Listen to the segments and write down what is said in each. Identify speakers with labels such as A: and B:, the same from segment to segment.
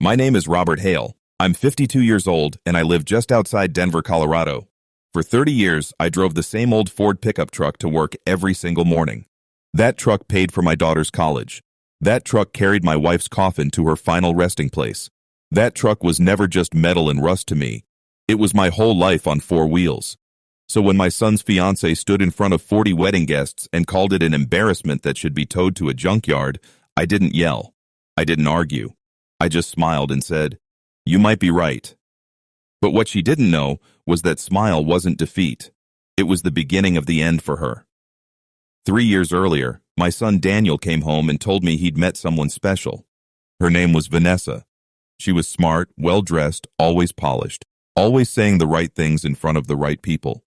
A: My name is Robert Hale. I'm 52 years old, and I live just outside Denver, Colorado. For 30 years, I drove the same old Ford pickup truck to work every single morning. That truck paid for my daughter's college. That truck carried my wife's coffin to her final resting place. That truck was never just metal and rust to me. It was my whole life on four wheels. So when my son's fiancée stood in front of 40 wedding guests and called it an embarrassment that should be towed to a junkyard, I didn't yell. I didn't argue. I just smiled and said, "You might be right." But what she didn't know was that smile wasn't defeat. It was the beginning of the end for her. 3 years earlier, my son Daniel came home and told me he'd met someone special. Her name was Vanessa. She was smart, well-dressed, always polished, always saying the right things in front of the right people.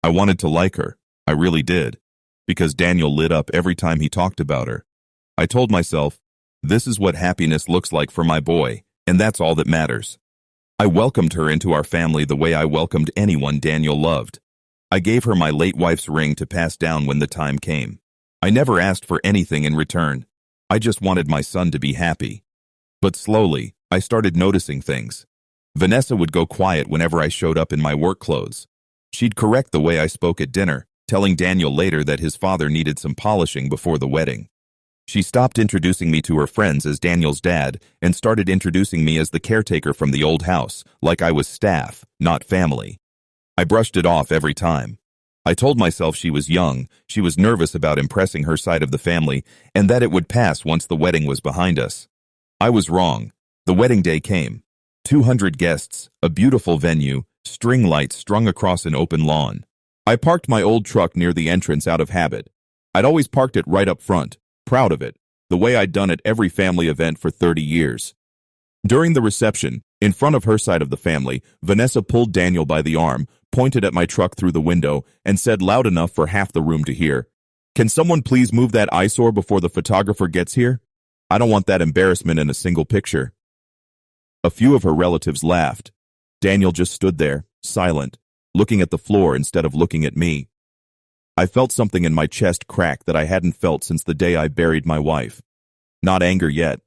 A: I wanted to like her. I really did, because Daniel lit up every time he talked about her. I told myself, this is what happiness looks like for my boy, and that's all that matters. I welcomed her into our family the way I welcomed anyone Daniel loved. I gave her my late wife's ring to pass down when the time came. I never asked for anything in return. I just wanted my son to be happy. But slowly, I started noticing things. Vanessa would go quiet whenever I showed up in my work clothes. She'd correct the way I spoke at dinner, telling Daniel later that his father needed some polishing before the wedding. She stopped introducing me to her friends as Daniel's dad and started introducing me as the caretaker from the old house, like I was staff, not family. I brushed it off every time. I told myself she was young, she was nervous about impressing her side of the family, and that it would pass once the wedding was behind us. I was wrong. The wedding day came. 200 guests, a beautiful venue, string lights strung across an open lawn. I parked my old truck near the entrance out of habit. I'd always parked it right up front, proud of it, the way I'd done at every family event for 30 years. During the reception, in front of her side of the family, Vanessa pulled Daniel by the arm, pointed at my truck through the window, and said loud enough for half the room to hear, "Can someone please move that eyesore before the photographer gets here? I don't want that embarrassment in a single picture." A few of her relatives laughed. Daniel just stood there, silent, looking at the floor instead of looking at me. I felt something in my chest crack that I hadn't felt since the day I buried my wife. Not anger yet,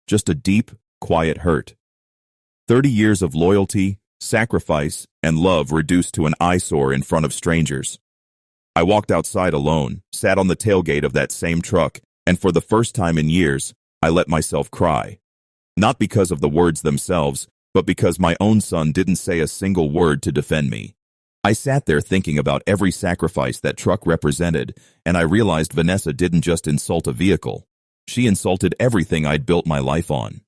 A: just a deep, quiet hurt. 30 years of loyalty, sacrifice, and love reduced to an eyesore in front of strangers. I walked outside alone, sat on the tailgate of that same truck, and for the first time in years, I let myself cry. Not because of the words themselves, but because my own son didn't say a single word to defend me. I sat there thinking about every sacrifice that truck represented, and I realized Vanessa didn't just insult a vehicle. She insulted everything I'd built my life on.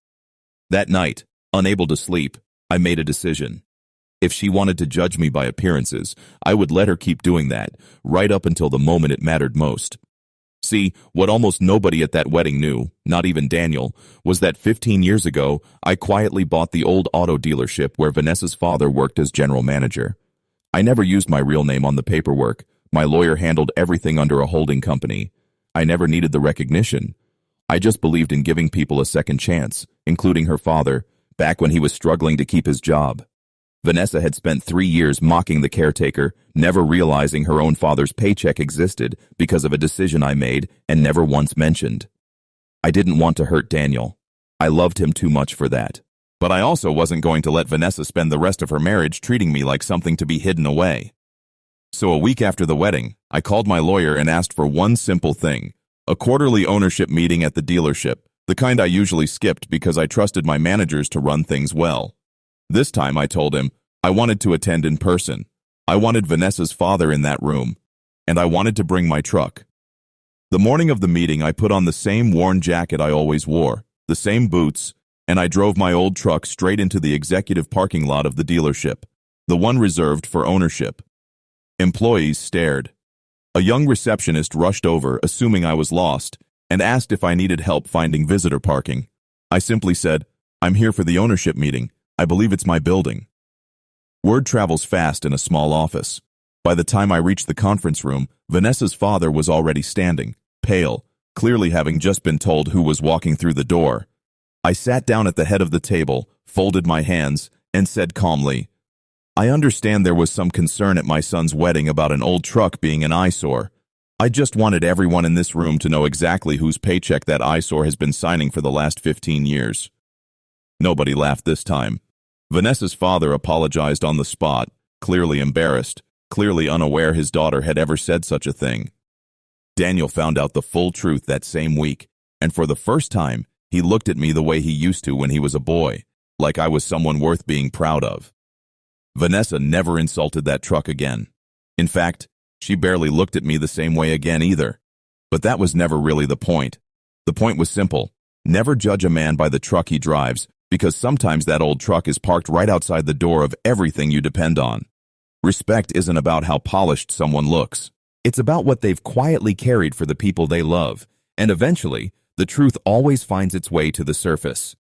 A: That night, unable to sleep, I made a decision. If she wanted to judge me by appearances, I would let her keep doing that, right up until the moment it mattered most. See, what almost nobody at that wedding knew, not even Daniel, was that 15 years ago, I quietly bought the old auto dealership where Vanessa's father worked as general manager. I never used my real name on the paperwork. My lawyer handled everything under a holding company. I never needed the recognition. I just believed in giving people a second chance, including her father, back when he was struggling to keep his job. Vanessa had spent 3 years mocking the caretaker, never realizing her own father's paycheck existed because of a decision I made and never once mentioned. I didn't want to hurt Daniel. I loved him too much for that. But I also wasn't going to let Vanessa spend the rest of her marriage treating me like something to be hidden away. So a week after the wedding, I called my lawyer and asked for one simple thing, a quarterly ownership meeting at the dealership, the kind I usually skipped because I trusted my managers to run things well. This time I told him I wanted to attend in person. I wanted Vanessa's father in that room, and I wanted to bring my truck. The morning of the meeting, I put on the same worn jacket I always wore, the same boots, and I drove my old truck straight into the executive parking lot of the dealership, the one reserved for ownership. Employees stared. A young receptionist rushed over, assuming I was lost, and asked if I needed help finding visitor parking. I simply said, "I'm here for the ownership meeting. I believe it's my building." Word travels fast in a small office. By the time I reached the conference room, Vanessa's father was already standing, pale, clearly having just been told who was walking through the door. I sat down at the head of the table, folded my hands, and said calmly, "I understand there was some concern at my son's wedding about an old truck being an eyesore. I just wanted everyone in this room to know exactly whose paycheck that eyesore has been signing for the last 15 years. Nobody laughed this time. Vanessa's father apologized on the spot, clearly embarrassed, clearly unaware his daughter had ever said such a thing. Daniel found out the full truth that same week, and for the first time, he looked at me the way he used to when he was a boy, like I was someone worth being proud of. Vanessa never insulted that truck again. In fact, she barely looked at me the same way again either. But that was never really the point. The point was simple. Never judge a man by the truck he drives, because sometimes that old truck is parked right outside the door of everything you depend on. Respect isn't about how polished someone looks. It's about what they've quietly carried for the people they love, and eventually, the truth always finds its way to the surface.